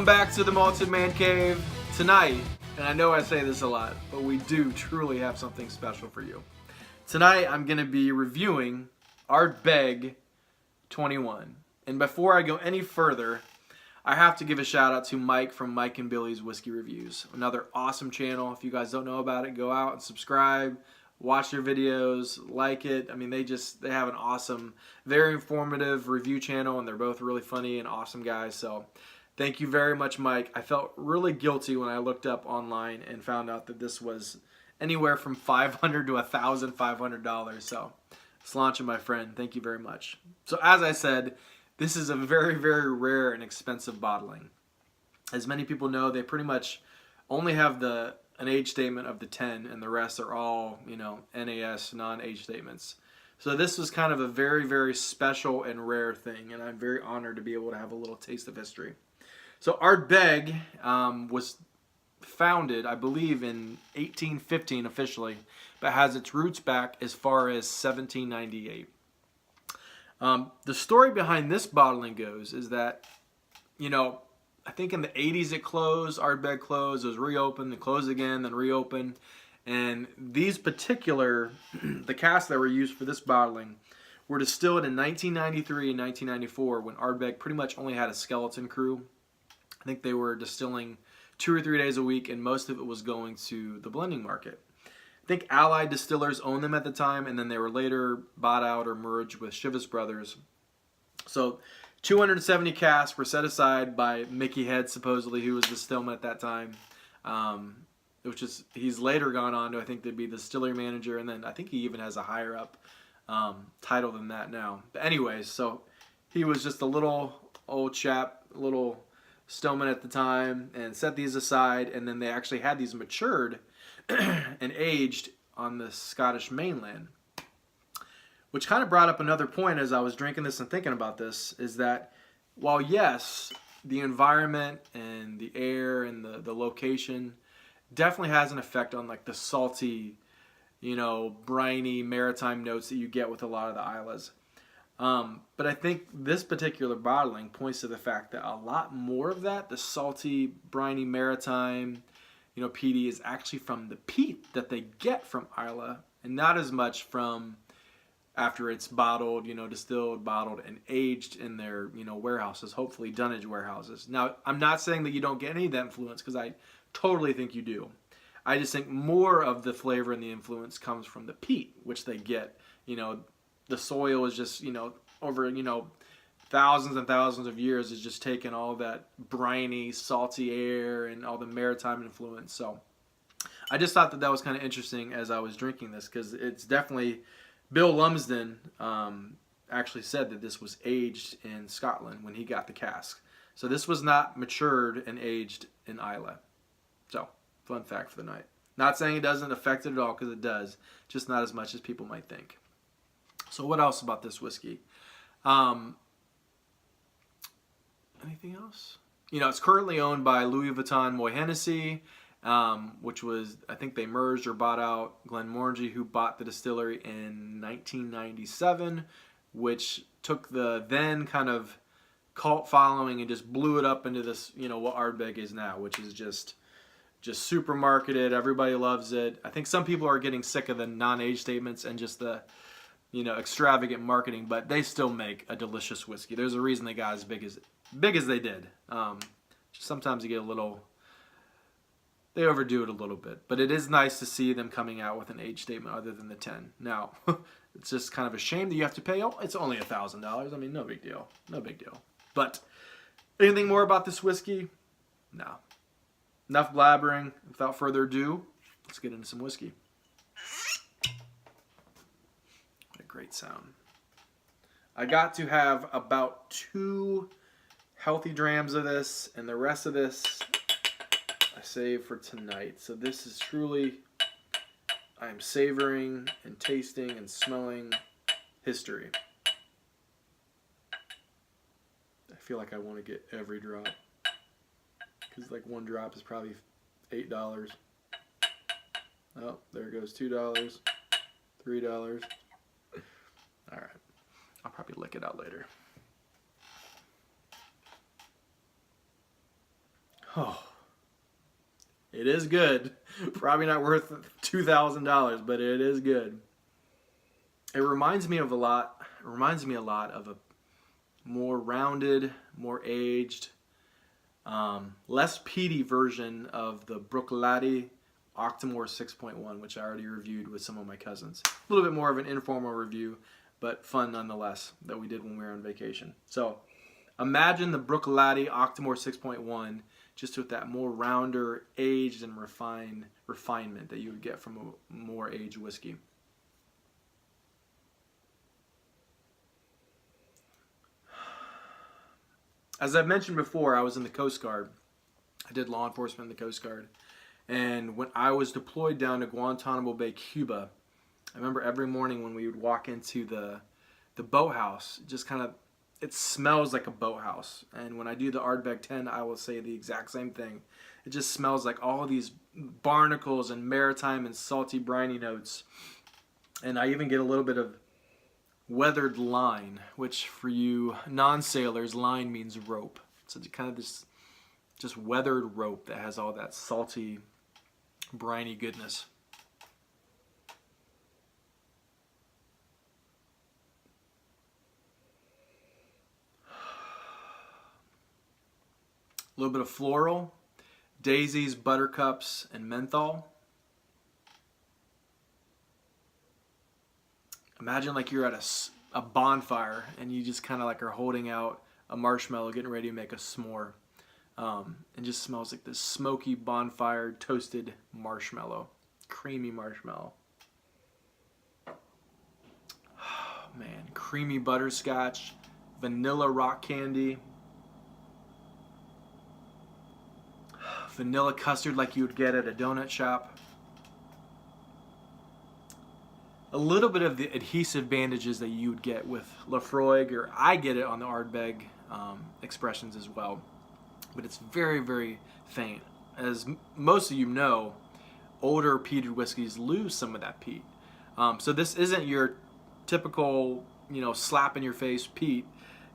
Welcome back to the Malted Man Cave. Tonight, and I know I say this a lot, but we do truly have something special for you. Tonight I'm going to be reviewing Ardbeg 21. And before I go any further, I have to give a shout out to Mike from Mike and Billy's Whiskey Reviews. Another awesome channel. If you guys don't know about it, go out and subscribe, watch their videos, like it. I mean, they have an awesome, very informative review channel, and they're both really funny and awesome guys. So thank you very much, Mike. I felt really guilty when I looked up online and found out that this was anywhere from $500 to $1,500. So Sláinte, my friend, thank you very much. So as I said, this is a very, very rare and expensive bottling. As many people know, they pretty much only have an age statement of the 10, and the rest are all, NAS, non-age statements. So this was kind of a very, very special and rare thing, and I'm very honored to be able to have a little taste of history. So Ardbeg was founded, I believe, in 1815 officially, but has its roots back as far as 1798. The story behind this bottling goes is that, I think in the 80s it closed, Ardbeg closed, it was reopened, then closed again, then reopened. And these particular, the casks that were used for this bottling were distilled in 1993 and 1994 when Ardbeg pretty much only had a skeleton crew. I think they were distilling 2 or 3 days a week, and most of it was going to the blending market. I think Allied Distillers owned them at the time, and then they were later bought out or merged with Chivas Brothers. So 270 casks were set aside by Mickey Head, supposedly, who was the distillman at that time. He's later gone on to, I think, to be the distillery manager, and then I think he even has a higher up title than that now. But anyways, so he was just a little old chap, little stillman at the time, and set these aside, and then they actually had these matured and aged on the Scottish mainland. Which kind of brought up another point as I was drinking this and thinking about this, is that while yes, the environment and the air and the location definitely has an effect on like the salty, briny maritime notes that you get with a lot of the Islas. But I think this particular bottling points to the fact that a lot more of that, the salty, briny maritime, peaty, is actually from the peat that they get from Islay, and not as much from after it's bottled, distilled, bottled, and aged in their, warehouses, hopefully dunnage warehouses. Now, I'm not saying that you don't get any of that influence, because I totally think you do. I just think more of the flavor and the influence comes from the peat, which they get. The soil is just, over, thousands and thousands of years is just taking all that briny, salty air and all the maritime influence. So I just thought that was kind of interesting as I was drinking this, because it's definitely, Bill Lumsden actually said that this was aged in Scotland when he got the cask. So this was not matured and aged in Islay. So, fun fact for the night. Not saying it doesn't affect it at all, because it does, just not as much as people might think. So what else about this whiskey? Anything else? It's currently owned by Louis Vuitton Moët Hennessy, which was, I think they merged or bought out Glenmorangie, who bought the distillery in 1997, which took the then kind of cult following and just blew it up into this, what Ardbeg is now, which is just super marketed. Everybody loves it. I think some people are getting sick of the non-age statements and just the extravagant marketing, but they still make a delicious whiskey. There's a reason they got as big as they did. Sometimes you get a little, they overdo it a little bit, but it is nice to see them coming out with an age statement other than the 10. Now, it's just kind of a shame that you have to pay. Oh, it's only $1,000. I mean, no big deal. No big deal. But anything more about this whiskey? No. Enough blabbering. Without further ado, let's get into some whiskey. What a great sound. I got to have about 2 healthy drams of this, and the rest of this I save for tonight. So this is truly, I am savoring and tasting and smelling history. I feel like I want to get every drop, because like 1 drop is probably $8. Oh, there goes $2, $3. All right, I'll probably lick it out later. Oh, it is good. Probably not worth $2,000, but it is good. It reminds me of a lot. It reminds me a lot of a more rounded, more aged, less peaty version of the Bruichladdich Octomore 6.1, which I already reviewed with some of my cousins. A little bit more of an informal review, but fun nonetheless, that we did when we were on vacation. So imagine the Bruichladdich Octomore 6.1 just with that more rounder, aged, and refinement that you would get from a more aged whiskey. As I've mentioned before, I was in the Coast Guard. I did law enforcement in the Coast Guard. And when I was deployed down to Guantanamo Bay, Cuba, I remember every morning when we would walk into the boathouse, just kind of, it smells like a boathouse. And when I do the Ardbeg 10, I will say the exact same thing. It just smells like all of these barnacles and maritime and salty briny notes. And I even get a little bit of weathered line, which for you non-sailors, line means rope. So it's kind of this just weathered rope that has all that salty, briny goodness. A little bit of floral, daisies, buttercups, and menthol. Imagine like you're at a bonfire and you just kind of like are holding out a marshmallow, getting ready to make a s'more. And just smells like this smoky bonfire toasted marshmallow, creamy marshmallow. Oh, man, creamy butterscotch, vanilla rock candy, vanilla custard like you would get at a donut shop. A little bit of the adhesive bandages that you would get with Lafroig, or I get it on the Ardbeg expressions as well. But it's very, very faint. As most of you know, older peated whiskeys lose some of that peat. So this isn't your typical, slap in your face peat,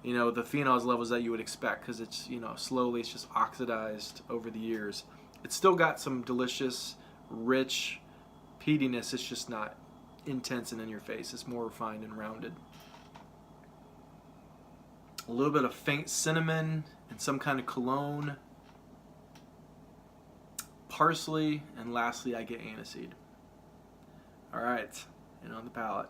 the phenols levels that you would expect, because it's, slowly it's just oxidized over the years. It's still got some delicious, rich peatiness. It's just not intense and in your face. It's more refined and rounded. A little bit of faint cinnamon and some kind of cologne, parsley, and lastly I get aniseed. Alright, and on the palate.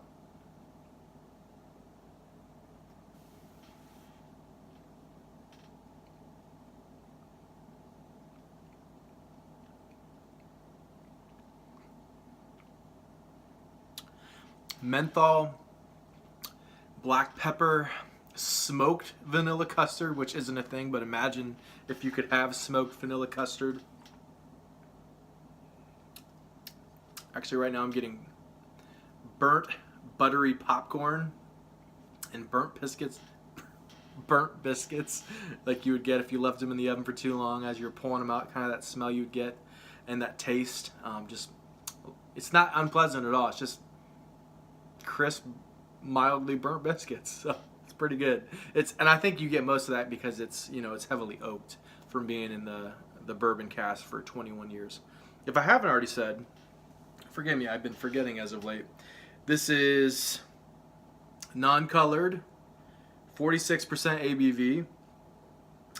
Menthol, black pepper, smoked vanilla custard, which isn't a thing, but imagine if you could have smoked vanilla custard. Actually, right now I'm getting burnt buttery popcorn and burnt biscuits like you would get if you left them in the oven for too long. As you're pulling them out, kind of that smell you'd get and that taste. It's not unpleasant at all. It's just crisp, mildly burnt biscuits. So it's pretty good. And I think you get most of that because it's heavily oaked from being in the bourbon cask for 21 years. If I haven't already said, forgive me, I've been forgetting as of late. This is non-colored, 46% ABV,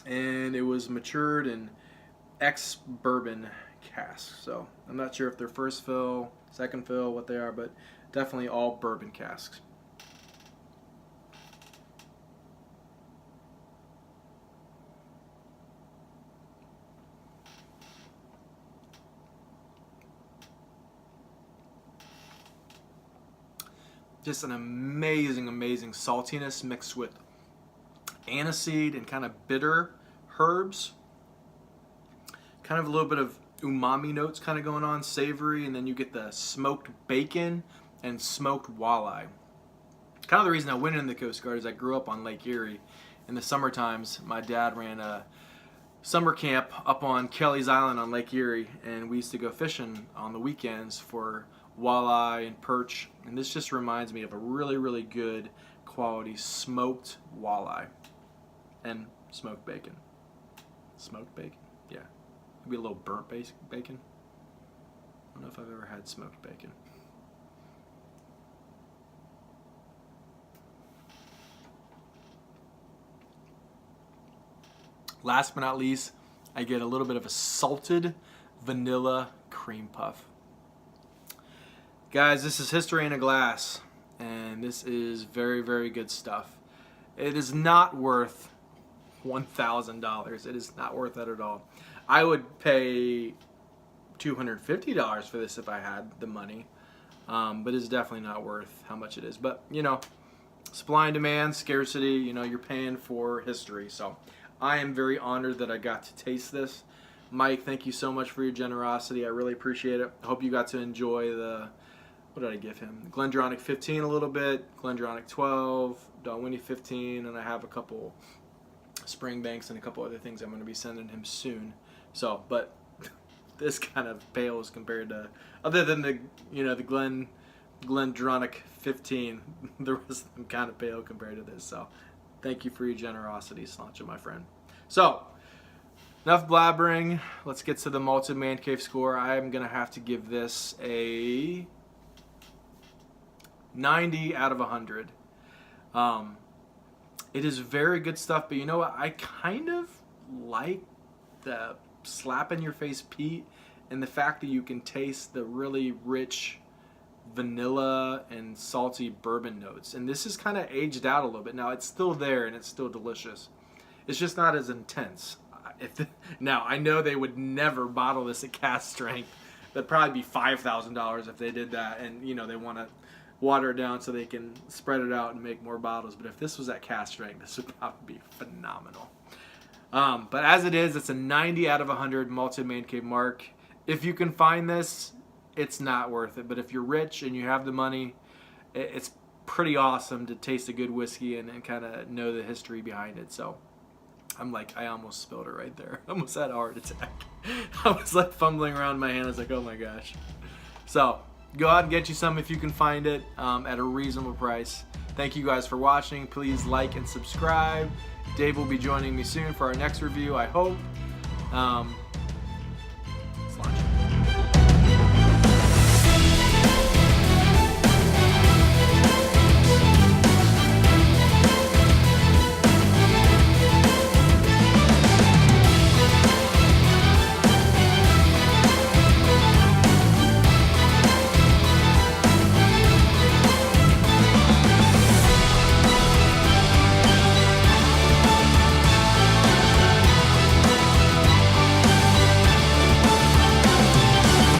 and it was matured in ex-bourbon casks. So I'm not sure if they're first fill, second fill, what they are, but definitely all bourbon casks. Just an amazing, amazing saltiness mixed with aniseed and kind of bitter herbs. Kind of a little bit of umami notes kind of going on, savory, and then you get the smoked bacon and smoked walleye. Kind of the reason I went into the Coast Guard is I grew up on Lake Erie. In the summer times, my dad ran a summer camp up on Kelly's Island on Lake Erie, and we used to go fishing on the weekends for walleye and perch, and this just reminds me of a really, really good quality smoked walleye and smoked bacon. Smoked bacon? Yeah. Maybe a little burnt bacon. I don't know if I've ever had smoked bacon. Last but not least, I get a little bit of a salted vanilla cream puff. Guys, this is history in a glass, and this is very, very good stuff. It is not worth $1,000. It is not worth that at all. I would pay $250 for this if I had the money, but it's definitely not worth how much it is. But, you know, supply and demand, scarcity, you know, you're paying for history. So I am very honored that I got to taste this. Mike, thank you so much for your generosity. I really appreciate it. I hope you got to enjoy the, what did I give him? Glendronach 15 a little bit, Glendronach 12, Dalwhinnie 15, and I have a couple Springbanks and a couple other things I'm going to be sending him soon. So, but this kind of pales compared to, other than the, you know, the Glendronach 15, the rest of them kind of pale compared to this. So, thank you for your generosity, Sláinte, my friend. So, enough blabbering. Let's get to the Malted Man Cave score. I'm going to have to give this a 90 out of 100. It is very good stuff, but you know what? I kind of like the slap in your face peat and the fact that you can taste the really rich vanilla and salty bourbon notes. And this is kind of aged out a little bit. Now, it's still there and it's still delicious. It's just not as intense. Now, I know they would never bottle this at cask strength. That'd probably be $5,000 if they did that. And, you know, they want to water it down so they can spread it out and make more bottles. But if this was at cask strength, this would probably be phenomenal. But as it is, it's a 90 out of 100 Malted Man Cave mark. If you can find this, it's not worth it. But if you're rich and you have the money, it's pretty awesome to taste a good whiskey and kind of know the history behind it. So I'm like, I almost spilled it right there. I almost had a heart attack. I was like fumbling around my hand. I was like, oh my gosh. So go out and get you some if you can find it at a reasonable price. Thank you guys for watching. Please like and subscribe. Dave will be joining me soon for our next review, I hope.